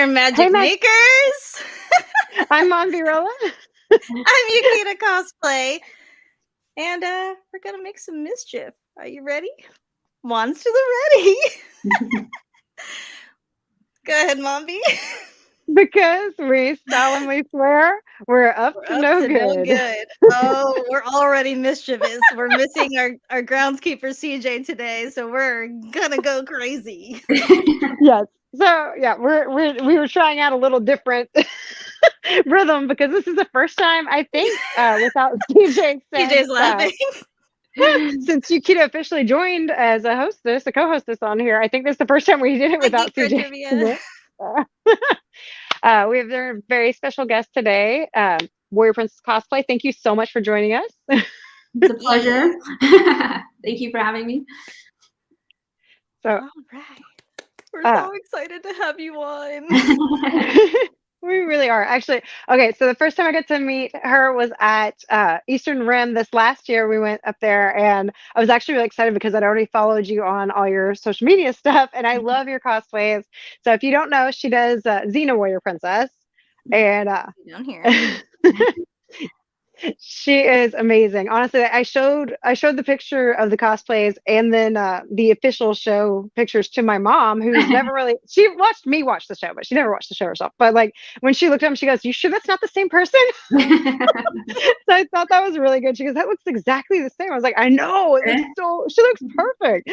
there, Magic Makers! I'm Monvirella. I'm Yukita Cosplay. And we're gonna make some mischief. Are you ready? Monsters are ready. Go ahead, Mombi. Because we solemnly swear we're up to no good. Oh, we're already mischievous. We're missing our groundskeeper CJ today, so we're gonna go crazy. Yes. So yeah, we were trying out a little different rhythm because this is the first time I think without CJ. CJ's laughing. Since Yukita officially joined as a co-hostess on here, I think this is the first time we did it without CJ. We have a very special guest today, Warrior Princess Cosplay. Thank you so much for joining us. It's a pleasure. Thank you for having me. So, all right. We're so excited to have you on. We really are. Actually, okay, so the first time I got to meet her was at Eastern Rim this last year. We went up there, and I was actually really excited because I'd already followed you on all your social media stuff, and I love your cosplays. So if you don't know, she does Xena Warrior Princess, and down here. She is amazing. Honestly, I showed the picture of the cosplays and then the official show pictures to my mom, who's never really, she watched me watch the show, but she never watched the show herself. But like when she looked at him, she goes, "You sure that's not the same person?" So I thought that was really good. She goes, "That looks exactly the same." I was like, "I know, it looks she looks perfect."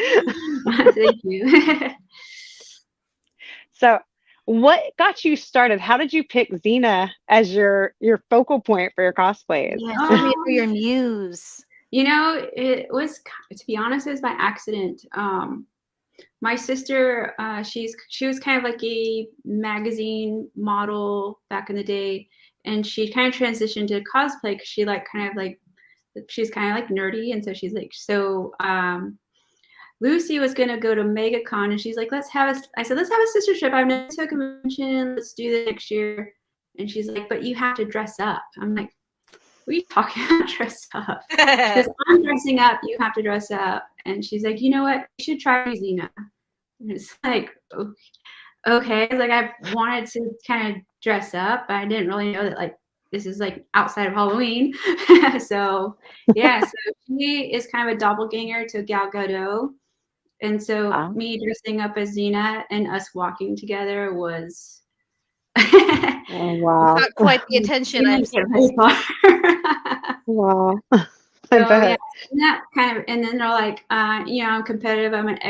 Thank you. So what got you started? How did you pick Xena as your focal point for your cosplays? Yeah, tell me for your muse. You know, it was, to be honest, it was by accident. My sister, she was kind of like a magazine model back in the day, and she kind of transitioned to cosplay because she's kind of like nerdy, and so she's like Lucy was gonna go to MegaCon, and she's like, I said, let's have a sister trip. I've never been to a convention. Let's do this next year. And she's like, but you have to dress up. I'm like, what are you talking about, dress up? Because I'm dressing up, you have to dress up. And she's like, you know what? You should try Xena. And it's like, okay. Like I wanted to kind of dress up, but I didn't really know that like this is like outside of Halloween. So yeah, so she is kind of a doppelganger to Gal Gadot. And so me dressing up as Xena and us walking together was oh wow, not quite the attention I've seen. Wow. So yeah, and that kind of, and then they're like, you know, I'm competitive. I'm an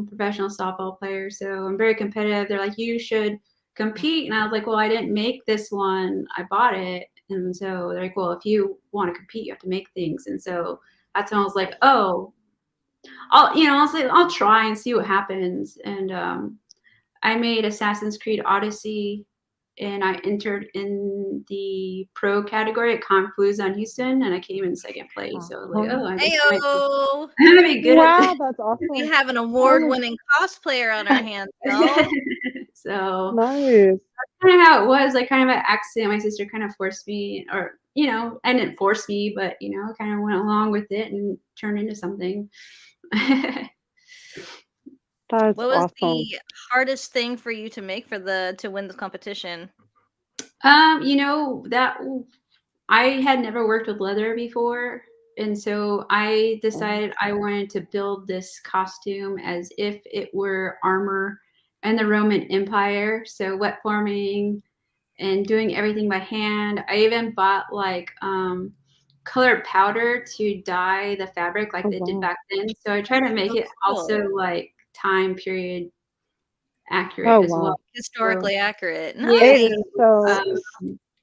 professional softball player, so I'm very competitive. They're like, you should compete, and I was like, well, I didn't make this one. I bought it, and so they're like, well, if you want to compete, you have to make things, and so that's when I was like, oh. I'll try and see what happens. And I made Assassin's Creed Odyssey, and I entered in the pro category at Confluence on Houston, and I came in second place. So I was like, oh, I'm gonna be good at this. That's awesome. We have an award-winning cosplayer on our hands, y'all. So nice. That's kind of how it was. Like kind of an accident. My sister kind of forced me, or you know, I didn't force me, but you know, kind of went along with it and turned into something. That's what was awesome. the hardest thing for you to make to win the competition? You know, that I had never worked with leather before, and so I decided I wanted to build this costume as if it were armor and the Roman Empire. So wet forming and doing everything by hand. I even bought like colored powder to dye the fabric like they did back then. So I try to make it also like time period accurate as well. Historically accurate. Nice.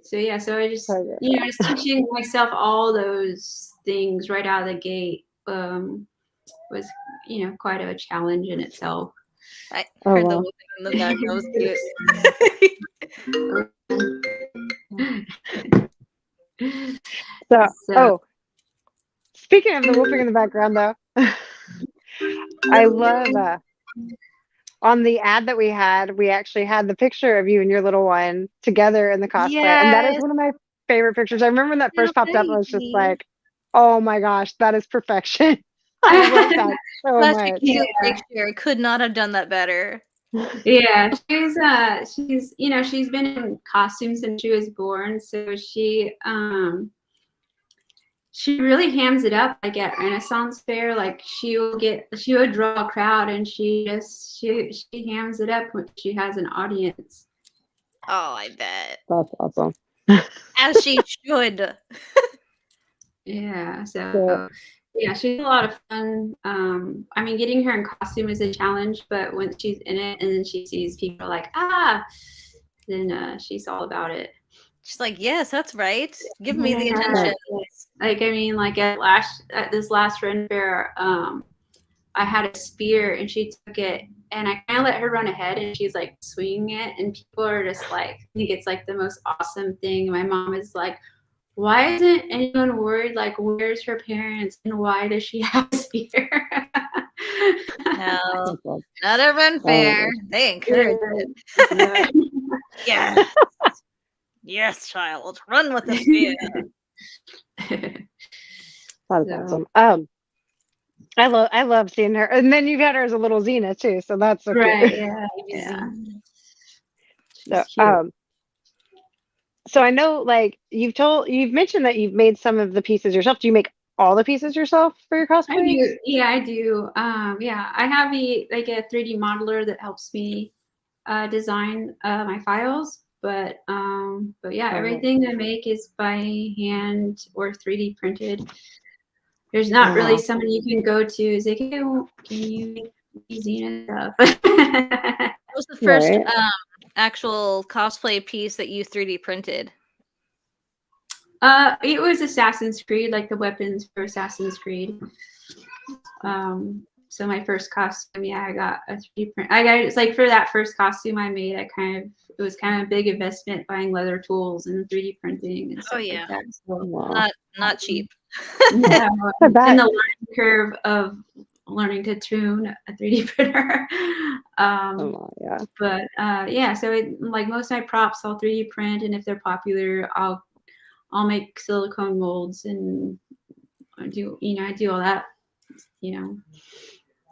So yeah, so I just just teaching myself all those things right out of the gate was quite a challenge in itself. I heard the whooping in the back. That was cute. Speaking of the whooping in the background, though, I love on the ad that we actually had the picture of you and your little one together in the cosplay, and that is one of my favorite pictures. I remember when that first popped up, I was just like, "Oh my gosh, that is perfection!" I love that so much. A cute picture. Could not have done that better. Yeah, she's she's been in costumes since she was born, so she really hams it up like at Renaissance Fair. Like she would draw a crowd and she hams it up when she has an audience. Oh, I bet. That's awesome. As she should. Yeah, so yeah, she's a lot of fun. I mean, getting her in costume is a challenge, but when she's in it and then she sees people like, then she's all about it. She's like, yes, that's right. Give me the attention. Like, I mean, like at this last Ren Fair, I had a spear and she took it and I kind of let her run ahead and she's like swinging it and people are just like, I think it's like the most awesome thing. My mom is like, why isn't anyone worried? Like, where's her parents and why does she have a spear? No, not a Ren Fair. They encourage it. Yeah. Yes, child. Run with the spear. That's awesome. I love seeing her. And then you've had her as a little Xena too, so that's so right. Cute. Yeah. So I know, like you've mentioned that you've made some of the pieces yourself. Do you make all the pieces yourself for your cosplay? I do. Yeah, I do. I have a 3D modeler that helps me design my files. But yeah, everything I make is by hand or 3D printed. There's not really somebody you can go to. Is like, hey, can you make Xena stuff? What was the first actual cosplay piece that you 3D printed? It was Assassin's Creed, like the weapons for Assassin's Creed. So my first costume, I got a 3D print. It's like for that first costume I made, it was kind of a big investment buying leather tools and 3D printing and stuff like that. So, not cheap. Yeah, in the learning curve of learning to tune a 3D printer. But so like most of my props I'll 3D print, and if they're popular, I'll make silicone molds and I do all that.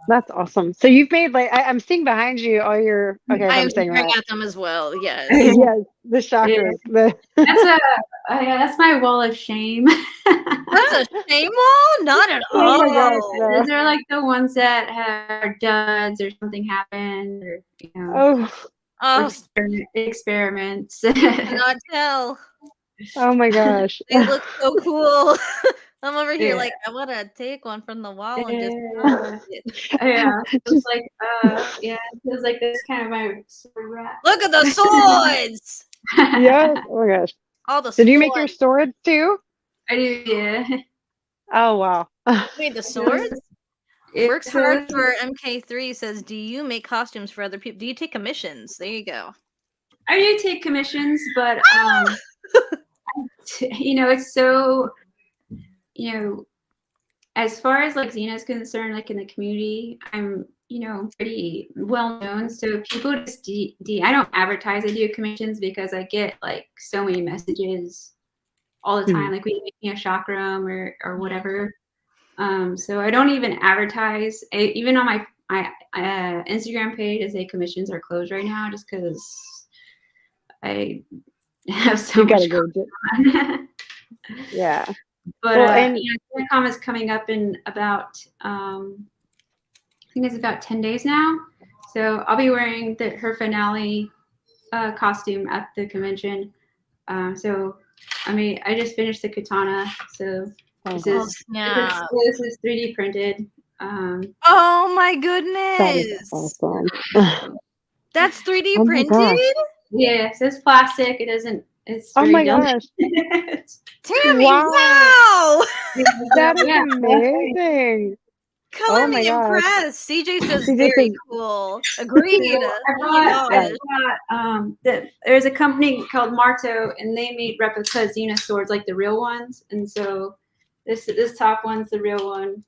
That's awesome. So you've made I'm seeing behind you all your I'm staring at them as well. Yes. Yes, the chakras. Yeah. That's my wall of shame. That's a shame wall? Not at all. Oh my gosh, no. Those are like the ones that have duds or something happened or experiments. I cannot tell. Oh my gosh. They look so cool. I'm over here like I want to take one from the wall and just It's like it feels like this kind of my sword wrap. Look at the swords. Yes. Oh my gosh. All the Did you make your swords too? I do, yeah. Oh wow. Made the swords? Works hard for MK3 says, do you make costumes for other people? Do you take commissions? There you go. I do take commissions, but it's so as far as like Xena is concerned, like in the community, I'm pretty well known. So people just I don't advertise. I do commissions because I get like so many messages all the time. Like, we make me a chakram or whatever. So I don't even advertise. Even on my Instagram page, I say commissions are closed right now, just because I have so much going on. Yeah. But Comic-Con is coming up in about I think it's about 10 days now. So I'll be wearing her finale costume at the convention. So I just finished the katana. So this is 3D printed. Oh my goodness! That is awesome. That's 3D printed? Yeah, so it's plastic. It doesn't. It's oh my gosh! Tammy, wow! That is amazing. Color impressed. CJ says very cool. Agreed. There's a company called Marto, and they made replica Xena swords, like the real ones. And so this top one's the real one.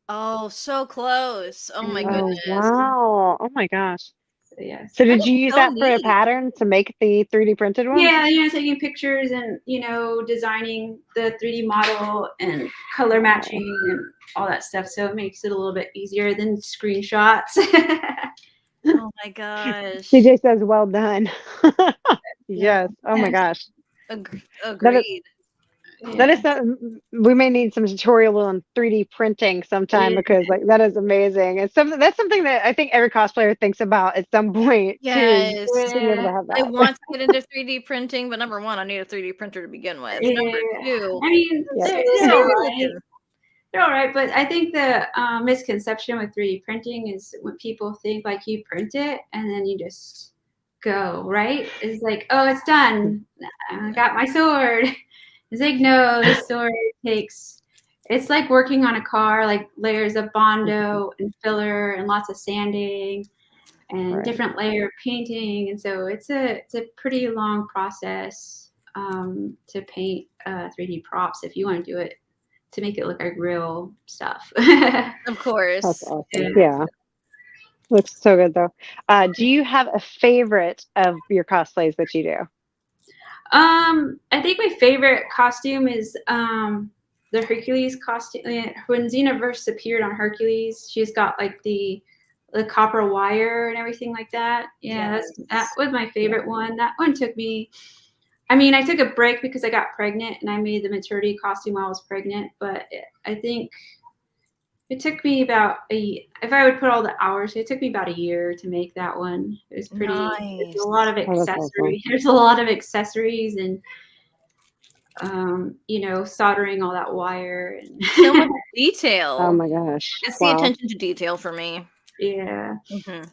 Oh, so close. Oh my goodness. Wow. Oh my gosh. Yes. So did you use that for a pattern to make the 3D printed one? Yeah, taking pictures and designing the 3D model and color matching and all that stuff. So it makes it a little bit easier than screenshots. Oh my gosh. CJ says, "Well done." Yeah. Yes. Oh my gosh. That is Agreed. that is Yeah. something we may need some tutorial on 3D printing sometime Yeah. because like that is amazing. It's something that's something that I think every cosplayer thinks about at some point too. Yes. Being able Yeah. to have I that. want to get into 3D printing, but number one, I need a 3D printer to begin with. Number Yeah. two, I mean, Yeah. they're all scary right. looking. They're all right, but I think the misconception with 3D printing is when people think like you print it and then you just go, right? It's like, oh, it's done. I got my sword. It's like, no, the sword takes, it's like working on a car, like layers of Bondo and filler and lots of sanding and Right. different layer of painting. And so it's a pretty long process to paint 3D props if you want to do it to make it look like real stuff. Of That's course. awesome. Yeah. Yeah. Looks so good though. Do you have a favorite of your cosplays that you do? I think my favorite costume is the Hercules costume. When Xenoverse appeared on Hercules, she's got like the copper wire and everything like that. Yeah, that was my favorite one. That one took me. I mean, I took a break because I got pregnant and I made the maternity costume while I was pregnant. But I think it took me about if I would put all the hours, it took me about a year to make that one. It was pretty. Nice. There's a lot of Oh, that's awesome. accessories. There's a lot of accessories and soldering all that wire and So much detail. Oh my gosh. It's the attention to detail for me. Yeah.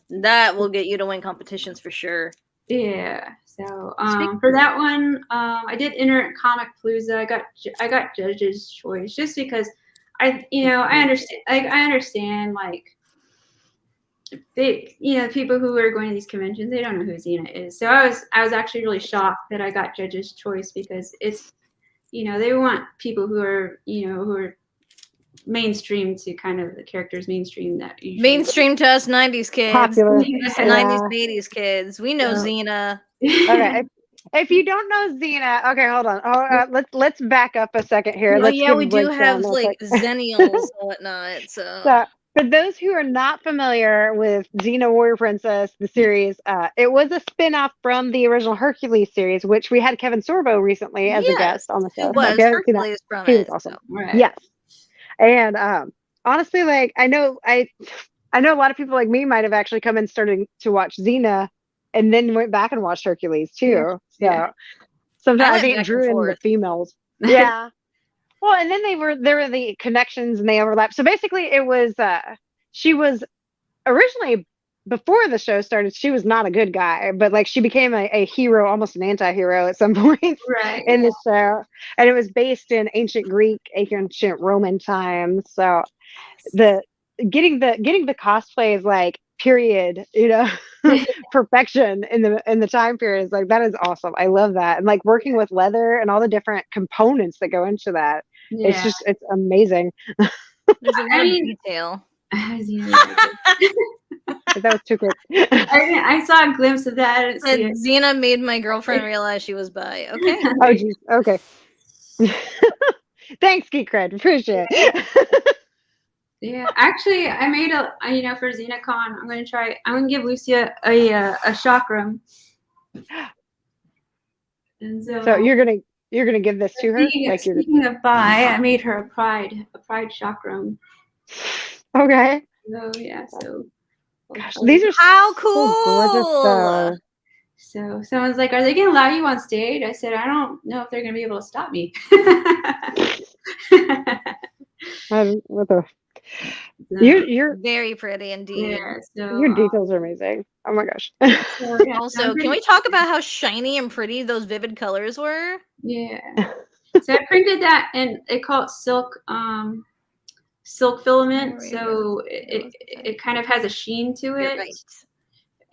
That will get you to win competitions for sure. Yeah. So for that one, I did enter at Comic Palooza. I got judge's choice just because I understand like they people who are going to these conventions, they don't know who Xena is. So I was actually really shocked that I got judge's choice because it's they want people who are mainstream to kind of the characters mainstream that mainstream to us 90s kids. Popular. Us 90s and 80s kids. We know Xena. Okay. If you don't know Xena, okay, hold on. Let's back up a second here. Well, Let's yeah, give we a do breakdown have real like quick. Xennials and whatnot. So for those who are not familiar with Xena Warrior Princess, the series, it was a spin-off from the original Hercules series, which we had Kevin Sorbo recently as a guest on the show. It was If you haven't seen that, Hercules from he it. was awesome. So. Right. Yes. And honestly, like I know a lot of people like me might have actually come and started to watch Xena and then went back and watched Hercules too. Yeah. So sometimes I think back drew and in the forth. females. Yeah. Well, and then there were the connections and they overlapped. So basically it was she was originally, before the show started, she was not a good guy, but like she became a hero, almost an anti-hero at some point Right. in the show. And it was based in ancient Greek, ancient Roman times. So getting the cosplay is like period, perfection in the time period is like, that is awesome. I love that. And like working with leather and all the different components that go into that. Yeah. It's amazing. There's a lot of detail. That was too quick. I saw a glimpse of that. I didn't see it. Xena made my girlfriend realize she was bi. Okay. Oh geez. Okay. Thanks, Geek Cred. Appreciate it. Yeah, actually, I made for XenaCon, I'm gonna give Lucia a chakram. And So you're gonna give this to her? Speaking of bi, I made her a pride chakram. Okay. So yeah, so gosh, these are how cool. So gorgeous though. So someone's like, "Are they gonna allow you on stage?" I said, "I don't know if they're gonna be able to stop me." What the? You're very pretty indeed. Yeah, so, your details are amazing. Oh my gosh. Also, can we talk about how shiny and pretty those vivid colors were? Yeah. So I printed that, and they call it silk filament. So it kind of has a sheen to it. Right.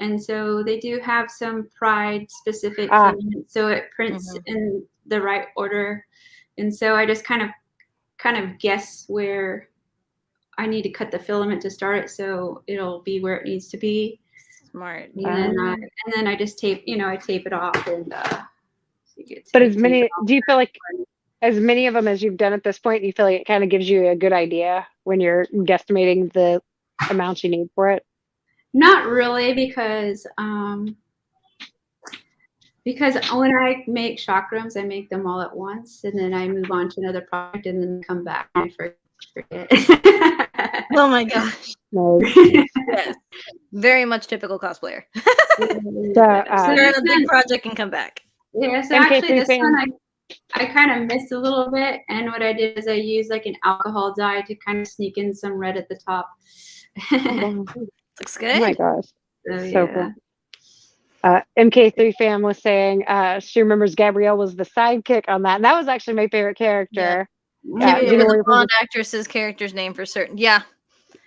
And so they do have some pride specific filament, so it prints in the right order. And so I just kind of guess where I need to cut the filament to start it, so it'll be where it needs to be. Smart. And then I just tape, I tape it off and. But do you feel like as many of them as you've done at this point, you feel like it kind of gives you a good idea when you're guesstimating the amount you need for it? Not really, because when I make chakrams, I make them all at once, and then I move on to another project, and then come back and I forget. Oh my gosh. Nice. Yes. Very much typical cosplayer. So, You're in a big project and come back. Yeah, so MK3 actually this fan. one I kind of missed a little bit, and what I did is I used like an alcohol dye to kind of sneak in some red at the top. Oh, wow. Looks good. Oh my gosh. So, So cool. MK3 fan was saying she remembers Gabrielle was the sidekick on that. And that was actually my favorite character. Can't do you remember know the where you're from? blonde actress's character's name for certain. Yeah.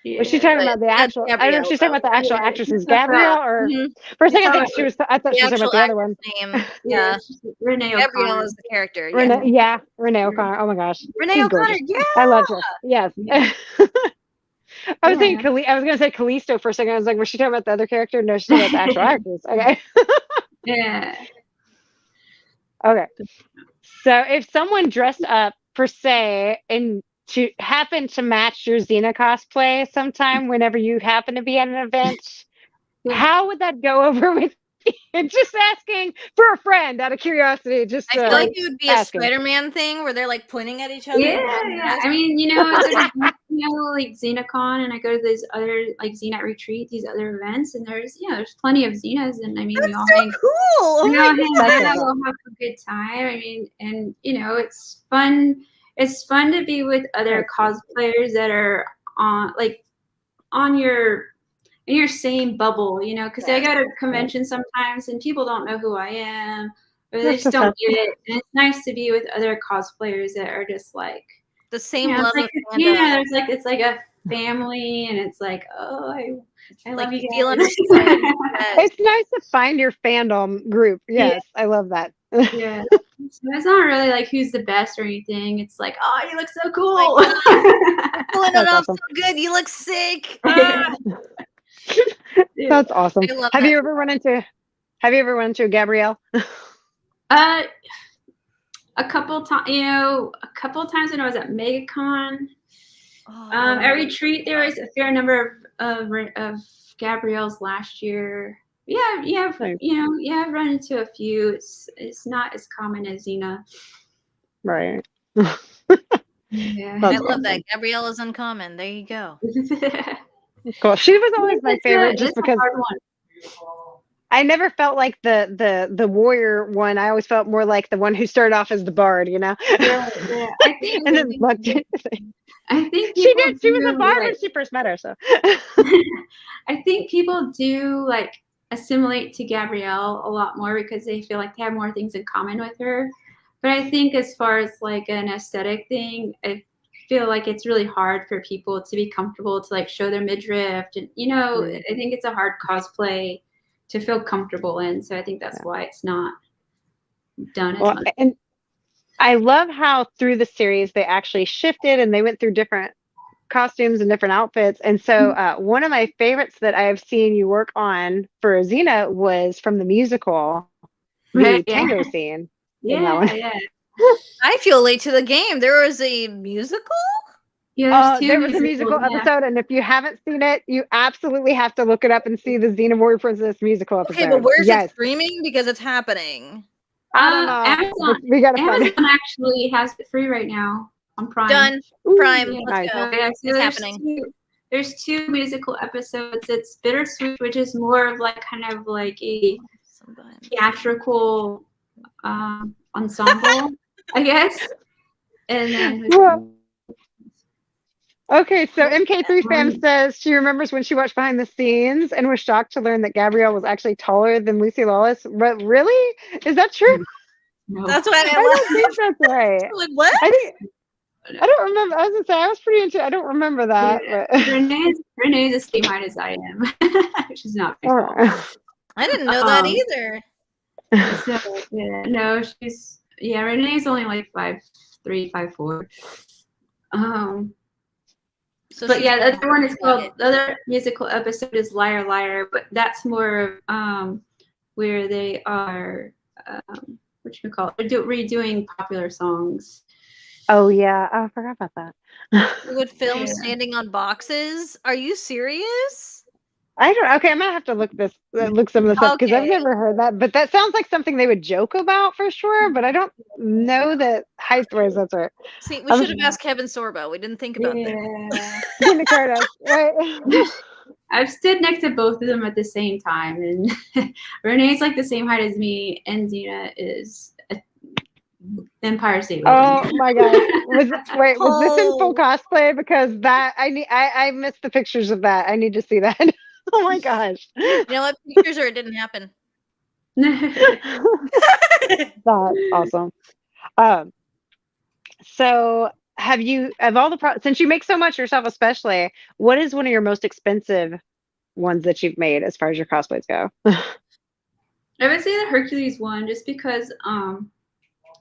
Was she talking about the actual? I don't know if she's talking about the actual actress's Gabrielle or for a second I think she was. I thought she was talking about the other one. Name. Yeah. Renee Gabrielle O'Connor. is the character. Renee, yeah, Renee O'Connor. Oh my gosh, Renee she's O'Connor. gorgeous. Yeah. I love her. Yes. I was Yeah. thinking I was gonna say Callisto for a second. I was like, was she talking about the other character? No, she's talking about the actual actress. Okay. Yeah. Okay. So if someone dressed up per se and to happen to match your Xena cosplay sometime whenever you happen to be at an event, Yeah. how would that go over with you? Just asking for a friend out of curiosity. Just I feel like it would be asking. a Spider-Man thing where they're like pointing at each other. Yeah. I mean, you know, like XenaCon, and I go to these other like Xena Retreat, these other events, and there's plenty of Xenas, and I mean, we all hang. Cool. Oh We all my hang God. out, we'll have a good time. I mean, and you know, it's fun. It's fun to be with other cosplayers that are on your in your same bubble, you know, because I go to conventions sometimes and people don't know who I am, or they just don't get it. And it's nice to be with other cosplayers that are just like the same you know, level. it's like a family, and it's like, oh, I love you guys. Feel understood. Yes. It's nice to find your fandom group. Yes, I love that. Yeah. So it's not really like who's the best or anything. It's like, oh, you look so cool. Pulling it off so good. You look sick. That's awesome. I love Have that. you ever run into a Gabrielle? A couple times, when I was at MegaCon. At Retreat, there was a fair number of Gabrielle's last year. Yeah, I've run into a few. It's not as common as Xena. Right. Yeah. I love that. Gabrielle is uncommon. There you go. Cool. She was always my favorite just because I never felt like the warrior one. I always felt more like the one who started off as the bard, you know? Yeah. I think and then lucked it. I think she did. She was a bard when she first met her, so I think people do like assimilate to Gabrielle a lot more because they feel like they have more things in common with her. But I think as far as like an aesthetic thing, I feel like it's really hard for people to be comfortable to like show their midriff, and I think it's a hard cosplay to feel comfortable in. So I think that's why it's not done as much. And I love how through the series they actually shifted and they went through different costumes and different outfits. And so one of my favorites that I have seen you work on for Xena was from the musical, the tango scene. Yeah. I feel late to the game. There was a musical? Yeah, there was a musical episode, and if you haven't seen it, you absolutely have to look it up and see the Xena Warrior Princess musical episode. Okay, but where's it streaming? Because it's happening. I don't know. Amazon, we gotta find it. actually has it free right now on Prime. Done. Prime. Let's go. So it's happening. There's 2 musical episodes. It's Bittersweet, which is more of like kind of like a theatrical ensemble, I guess. And then okay, so MK3 fam says she remembers when she watched behind the scenes and was shocked to learn that Gabrielle was actually taller than Lucy Lawless. But really? Is that true? No. That's what I don't think that's right. Like, what? I don't remember. I was gonna say I was pretty into. I don't remember that. But. Renee's the same height as I am. She's not very tall. I didn't know that either. So no, Renee's only like 5'3", 5'4". But yeah, the other one is called, the other musical episode is Liar Liar, but that's more where they are redoing popular songs. Oh yeah, I forgot about that. You would film standing on boxes? Are you serious? I don't. Okay, I'm gonna have to look some of this up because I've Okay. never heard that. But that sounds like something they would joke about for sure. But I don't know that height-wise that's right. See, we I'm should have asked Kevin Sorbo. We didn't think about that. Yeah. Gina Carter, right? I've stood next to both of them at the same time, and Renee's like the same height as me, and Xena is Empire State Building. Oh my gosh! Was this in full Oh. cosplay? Because that I missed the pictures of that. I need to see that. Oh my gosh! You know what? Pictures or it didn't happen. That's awesome. So have you of all the since you make so much yourself, especially, what is one of your most expensive ones that you've made as far as your cosplays go? I would say the Hercules one, just because I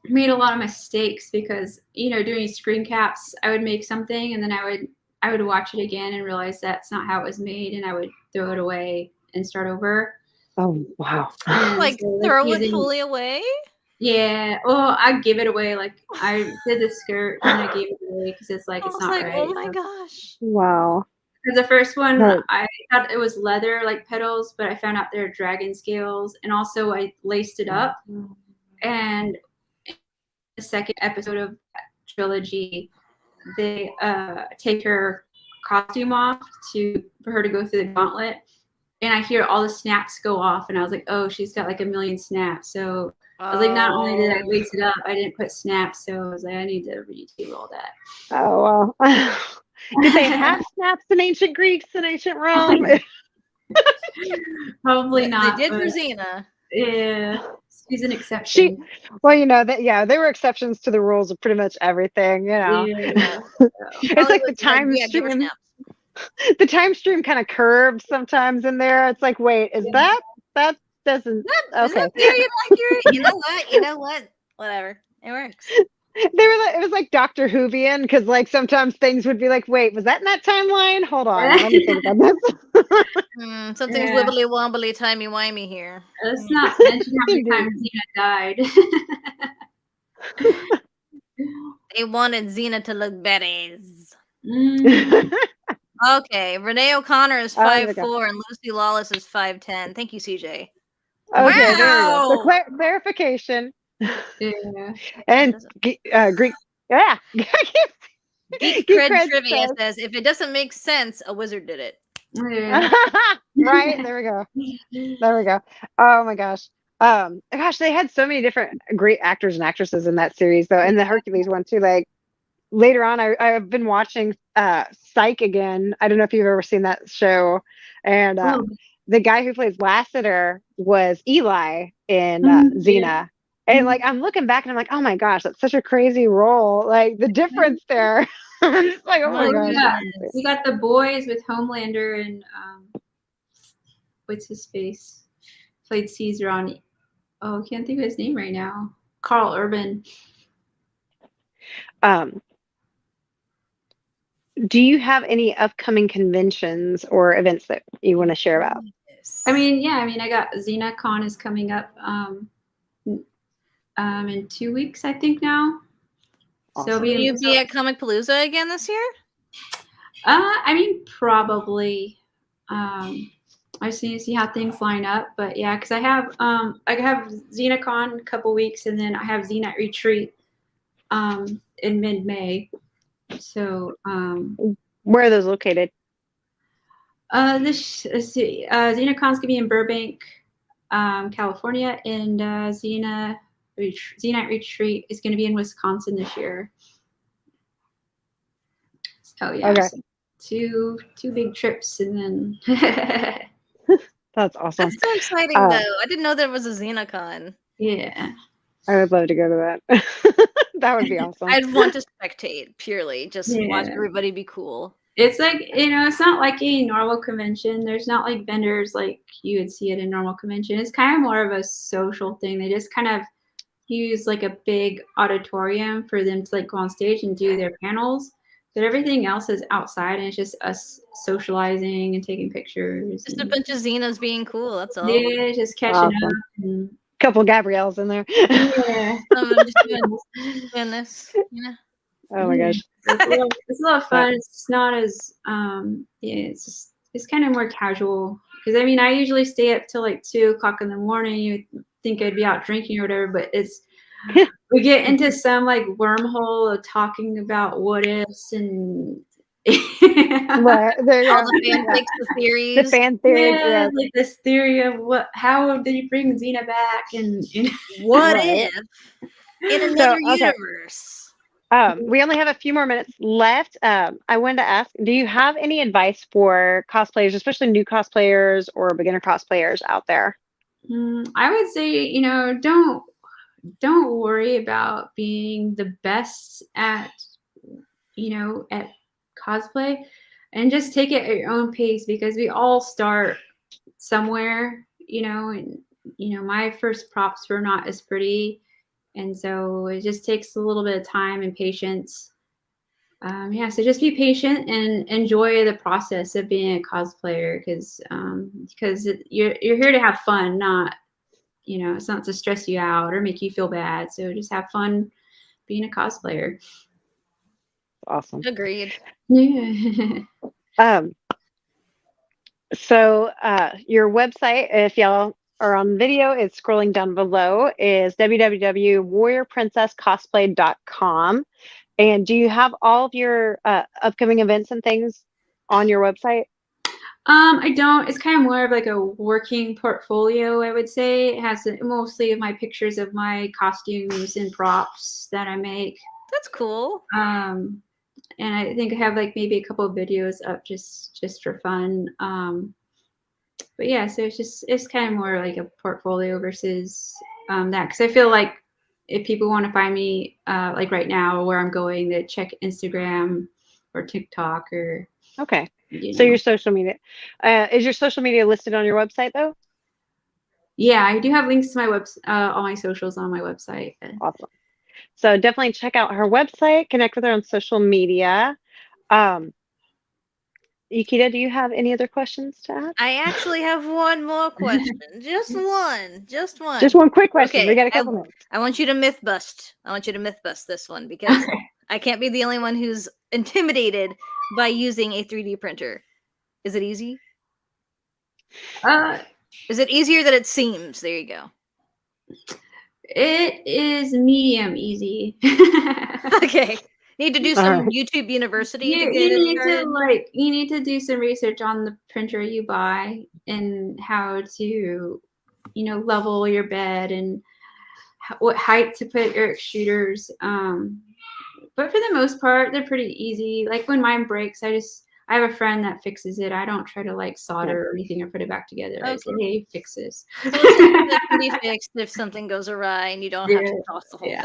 made a lot of mistakes because doing screen caps, I would make something and then I would watch it again and realize that's not how it was made, and I would throw it away and start over. Oh wow! And Like so, throw it fully away? Yeah. Well, I give it away. Like I did the skirt and I gave it away because it's like I it's was not like, right. oh my gosh. Wow! Because the first one, Right. I thought it was leather, like petals, but I found out they're dragon scales, and also I laced it up. And in the second episode of that trilogy, they take her costume off for her to go through the gauntlet, and I hear all the snaps go off, and I was like, oh, she's got like a million snaps. So I was like, not only did I lace it up, I didn't put snaps, so I was like, I need to redo all that. Oh wow! Did they have snaps in ancient Greeks and ancient Rome? Probably not. They did for but Xena. yeah, she's an exception. Well, they were exceptions to the rules of pretty much everything. Yeah. It's like the Hollywood's time yeah, give her stream. snaps. The time stream kind of curved sometimes in there. It's like, wait, is that doesn't Is okay? that very accurate? You know what? You know what? Whatever. It works. They were like, it was like Doctor Whovian because like sometimes things would be like, wait, was that in that timeline? Hold on, let me think about this. Something's Yeah. wibbly wobbly timey wimey here. Let's not mention how many times Xena died. They wanted Xena to look betties. Mm. Okay, Renee O'Connor is Oh, there we 5'4" and Lucy Lawless is 5'10". Thank you, CJ. Okay, Wow. there we go. So clarification. Yeah. And Greek, yeah. Geek Geek Cred Cred Trivia says, if it doesn't make sense, a wizard did it. Yeah. Right, there we go. There we go. Oh my gosh. Gosh, they had so many different great actors and actresses in that series though, and the Hercules one too. Like later on, I've been watching Psych again. I don't know if you've ever seen that show, and the guy who plays Lassiter was Eli in Xena. And like I'm looking back and I'm like, oh my gosh, that's such a crazy role. Like the difference there. I'm just like, oh my gosh. We got the boys with Homelander and what's his face? Played Caesar on. Oh, I can't think of his name right now. Carl Urban. Do you have any upcoming conventions or events that you want to share about? I mean, I got XenaCon is coming up in 2 weeks, I think now. Awesome. So will you be at Comic Palooza again this year? I mean, probably. I just need to see how things line up, but yeah, because I have XenaCon a couple weeks, and then I have Xena Retreat in mid-May. So where are those located? XenaCon's gonna be in Burbank, California, and Xena Retreat is gonna be in Wisconsin this year. So yeah, okay. So two big trips, and then that's awesome. That's so exciting though. I didn't know there was a XenaCon. Yeah. I would love to go to that. That would be awesome. I'd want to spectate purely, just watch everybody be cool. It's like, it's not like a normal convention. There's not like vendors like you would see at a normal convention. It's kind of more of a social thing. They just kind of use like a big auditorium for them to like go on stage and do their panels. But everything else is outside, and it's just us socializing and taking pictures. Just a bunch of Xenas being cool, that's all. Yeah, just catching up. And couple Gabrielles in there. Yeah. Just doing this, you know. Oh my gosh. It's a lot of fun. It's not as it's just it's kind of more casual. Because I mean, I usually stay up till like 2 o'clock in the morning. You think I'd be out drinking or whatever, but we get into some like wormhole of talking about what ifs and Right. There you All go. the fanfics, the The theories. fan theories. yeah, Yeah. like this theory of how did he bring Xena back and What Right. if in So, another okay. universe? We only have a few more minutes left. I wanted to ask, do you have any advice for cosplayers, especially new cosplayers or beginner cosplayers out there? I would say, don't worry about being the best at at cosplay, and just take it at your own pace, because we all start somewhere, and my first props were not as pretty, and so it just takes a little bit of time and patience. Yeah, so just be patient and enjoy the process of being a cosplayer, because you're here to have fun, not it's not to stress you out or make you feel bad. So just have fun being a cosplayer. Awesome. Agreed. Yeah. Um, so your website, if y'all are on video, it's scrolling down below, is www.warriorprincesscosplay.com. And do you have all of your upcoming events and things on your website? I don't. It's kind of more of like a working portfolio, I would say. It has mostly of my pictures of my costumes and props that I make. That's cool. And I think I have like maybe a couple of videos up just for fun. But yeah, so it's kind of more like a portfolio versus that, because I feel like if people want to find me like right now where I'm going, they check Instagram or TikTok or Okay. So your social media, is your social media listed on your website though? Yeah, I do have links to my all my socials on my website. Awesome. So definitely check out her website, connect with her on social media. Yukita, do you have any other questions to ask? I actually have one more question. Just one. Just one. Just one quick question. We Okay, got a couple minutes. I want you to myth bust. I want you to myth bust this one, because I can't be the only one who's intimidated by using a 3D printer. Is it easy? Is it easier than it seems? There you go. It is medium easy. Okay. Need to do All some right. YouTube University You to get it need started. you need to do some research on the printer you buy and how to, level your bed and what height to put your extruders. But for the most part, they're pretty easy. Like when mine breaks, I have a friend that fixes it. I don't try to like solder or anything or put it back together. I say, hey, fix this. So it's something that can be fixed if something goes awry and you don't have to toss the whole thing.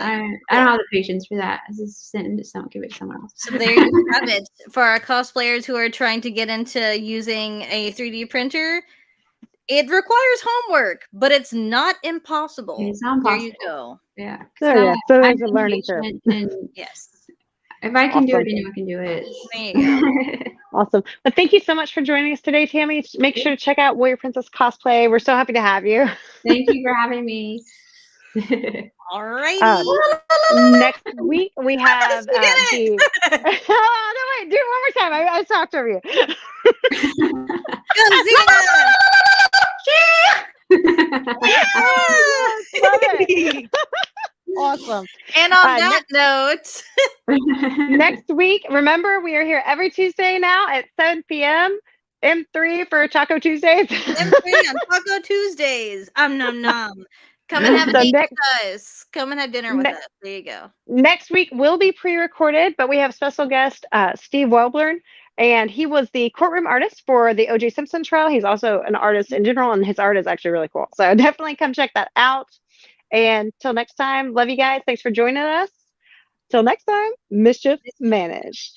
I don't have the patience for that. I just send it, give it to someone else. So there you have it. For our cosplayers who are trying to get into using a 3D printer, it requires homework, but it's not impossible. It's not There impossible. you go. Yeah. So yeah, so there's a learning curve. And Yes. if I can do Awesome. it, anyone can do it. There you go. Awesome. But thank you so much for joining us today, Tammy. Make sure to check out Warrior Princess Cosplay. We're so happy to have you. Thank you for having me. Alrighty. Next week we have We did it! oh, no, wait, do it one more time. I talked over you. Love it. Awesome. And on that note, next week, remember, we are here every Tuesday now at 7 p.m. Ep3 for Taco Tuesdays. Ep3 on Taco Tuesdays. Nom nom. Come and have a date with us. Come and have dinner with us. There you go. Next week will be pre-recorded, but we have special guest Steve Welblern, and he was the courtroom artist for the O.J. Simpson trial. He's also an artist in general, and his art is actually really cool. So definitely come check that out. And till next time, love you guys. Thanks for joining us. Till next time, mischief managed.